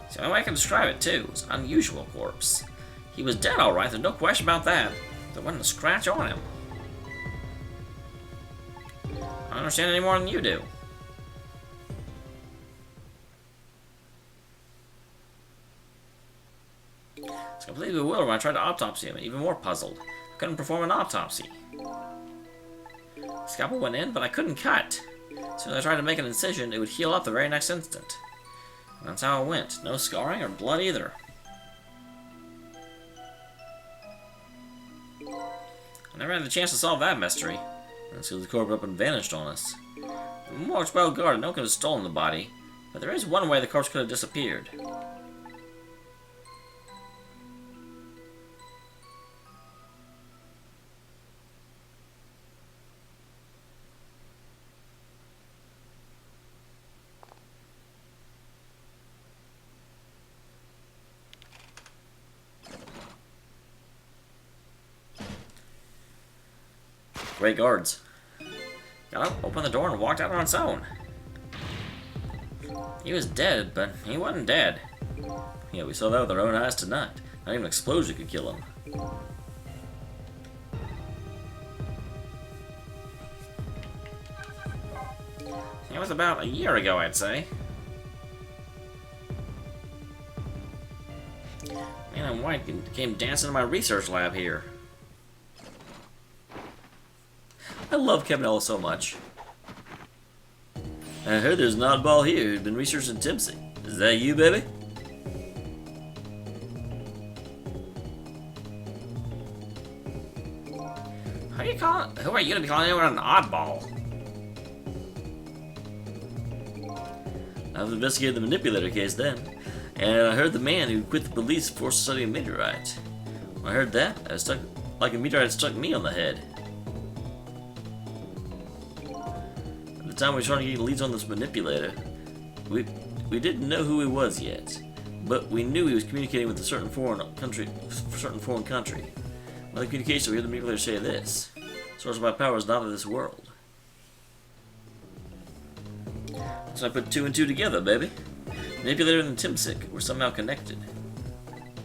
It's the only way I can describe it, too. It's an unusual corpse. He was dead, alright. There's no question about that. There wasn't a scratch on him. I don't understand any more than you do. It's completely bewildered when I tried to autopsy him, and even more puzzled. I couldn't perform an autopsy. The scalpel went in, but I couldn't cut. As soon as I tried to make an incision, it would heal up the very next instant. And that's how it went. No scarring or blood either. I never had the chance to solve that mystery. Until the corpse up and vanished on us. The morgue's well guarded, no one could have stolen the body. But there is one way the corpse could have disappeared. Great guards. Got up, opened the door, and walked out on its own. He was dead, but he wasn't dead. Yeah, we saw that with our own eyes tonight. Not even an explosion could kill him. It was about a year ago, I'd say. Man in white came dancing in my research lab here. I love Kevin Ellis so much. I heard there's an oddball here who'd been researching Tipsy. Is that you, baby? Who are you to be calling anyone an oddball? I've investigated the manipulator case then, and I heard the man who quit the police forced to study a meteorite. When I heard that, I was stuck like a meteorite struck me on the head. At the time we were trying to get leads on this manipulator, we didn't know who he was yet, but we knew he was communicating with a certain foreign country. By the communication, we heard the manipulator say this: "Source of my power is not of this world." So I put two and two together, baby. Manipulator and Timsic were somehow connected.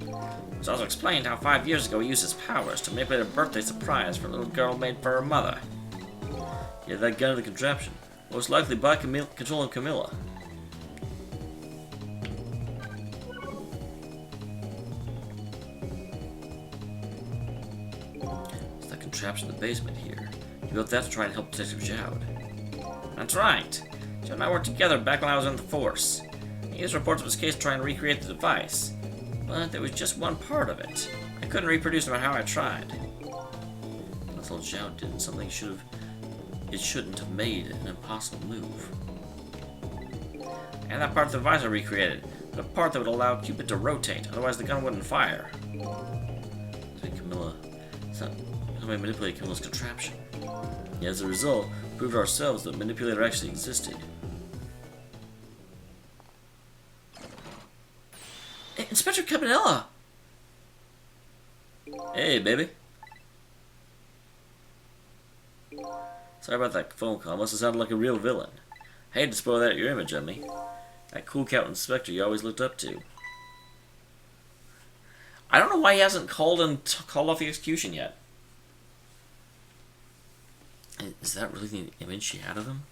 It was also explained how 5 years ago he used his powers to manipulate a birthday surprise for a little girl made for her mother. He had that gun of the contraption, most likely by controlling Camilla. It's that contraption in the basement here. He built that to try and help Detective Jowd. That's right. Jim and I worked together back when I was in the force. He used reports of his case to try and recreate the device, but there was just one part of it. I couldn't reproduce no matter how I tried. Little Jowd did something it shouldn't have made an impossible move. And that part of the device I recreated, A part that would allow Cupid to rotate, otherwise the gun wouldn't fire. Camilla. Somebody manipulated Camilla's contraption. As a result, we proved ourselves that the manipulator actually existed. Hey, Inspector Cabanela! Hey, baby. Sorry about that phone call. Must have sounded like a real villain. I hate to spoil your image of me. That cool Captain Inspector you always looked up to. I don't know why he hasn't called off the execution yet. Is that really the image she had of him?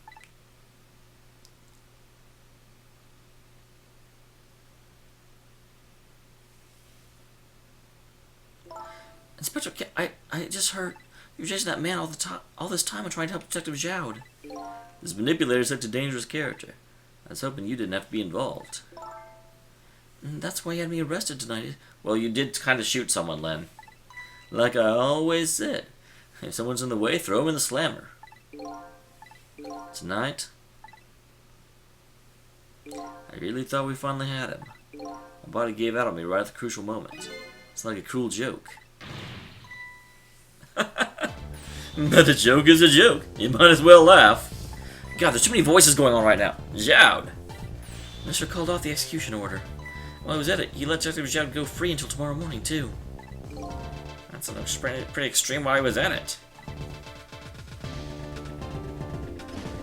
Inspector, I just heard you were chasing that man all this time and trying to help Detective Zhao. This manipulator is such a dangerous character. I was hoping you didn't have to be involved. That's why you had me arrested tonight. Well, you did kind of shoot someone, Len. Like I always said, if someone's in the way, throw him in the slammer. Tonight, I really thought we finally had him. My body gave out on me right at the crucial moment. It's like a cruel joke. But a joke is a joke. You might as well laugh. God, there's too many voices going on right now. Zhao. Mister called off the execution order. While he was at it, he let Detective Zhao go free until tomorrow morning, too. That's pretty extreme while he was at it.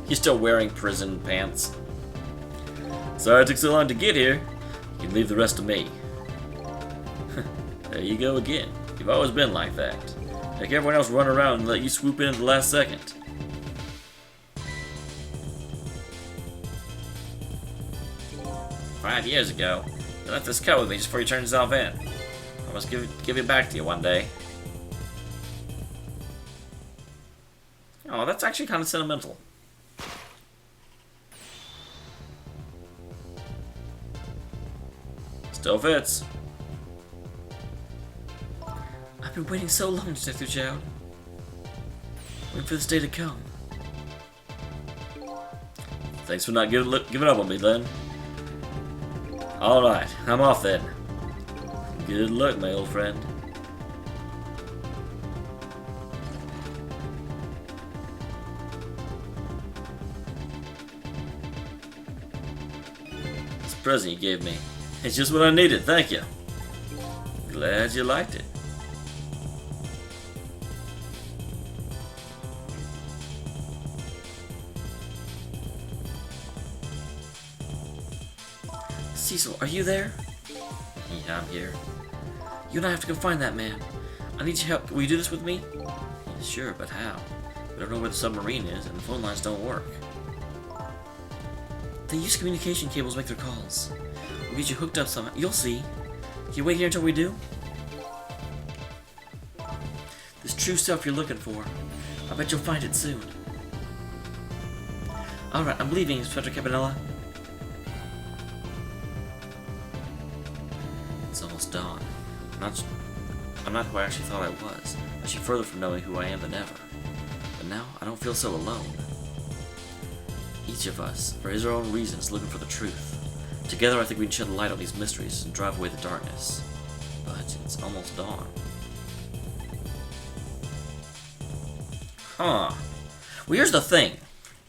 He's still wearing prison pants. Sorry it took so long to get here. You can leave the rest to me. There you go again. You've always been like that. Make everyone else run around and let you swoop in at the last second. "5 years ago, you left this coat with me just before you turned yourself in. I must give it back to you one day." Oh, that's actually kind of sentimental. Still fits. I've been waiting so long, Detective Zhao. Waiting for this day to come. Thanks for not giving up on me, Len. Alright, I'm off then. Good luck, my old friend. This present you gave me. It's just what I needed, thank you. Glad you liked it. Cecil, are you there? Yeah, I'm here. You and I have to go find that man. I need your help. Will you do this with me? Yeah, sure, but how? We don't know where the submarine is, and the phone lines don't work. They use communication cables to make their calls. We'll get you hooked up somehow. You'll see. Can you wait here until we do? This true self you're looking for. I bet you'll find it soon. Alright, I'm leaving, Inspector Cabanela. It's almost dawn. I'm not who I actually thought I was. Actually further from knowing who I am than ever. But now, I don't feel so alone. Each of us, for his or own reasons, looking for the truth. Together, I think we can shed light on these mysteries and drive away the darkness. But it's almost dawn. Huh. Well, here's the thing.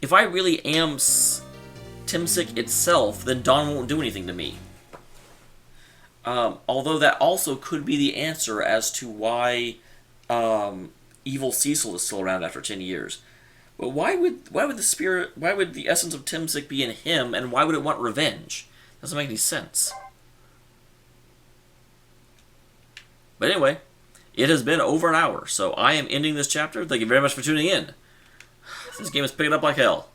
If I really am Timsic itself, then dawn won't do anything to me. Although that also could be the answer as to why evil Cecil is still around after 10 years. But why would the essence of Timsic be in him, and why would it want revenge? Doesn't make any sense. But anyway, it has been over an hour, so I am ending this chapter. Thank you very much for tuning in. This game is picking up like hell.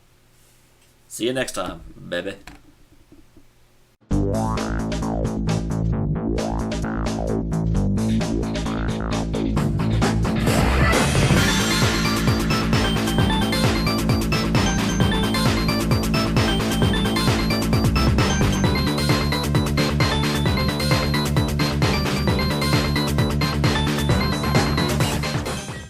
See you next time, baby.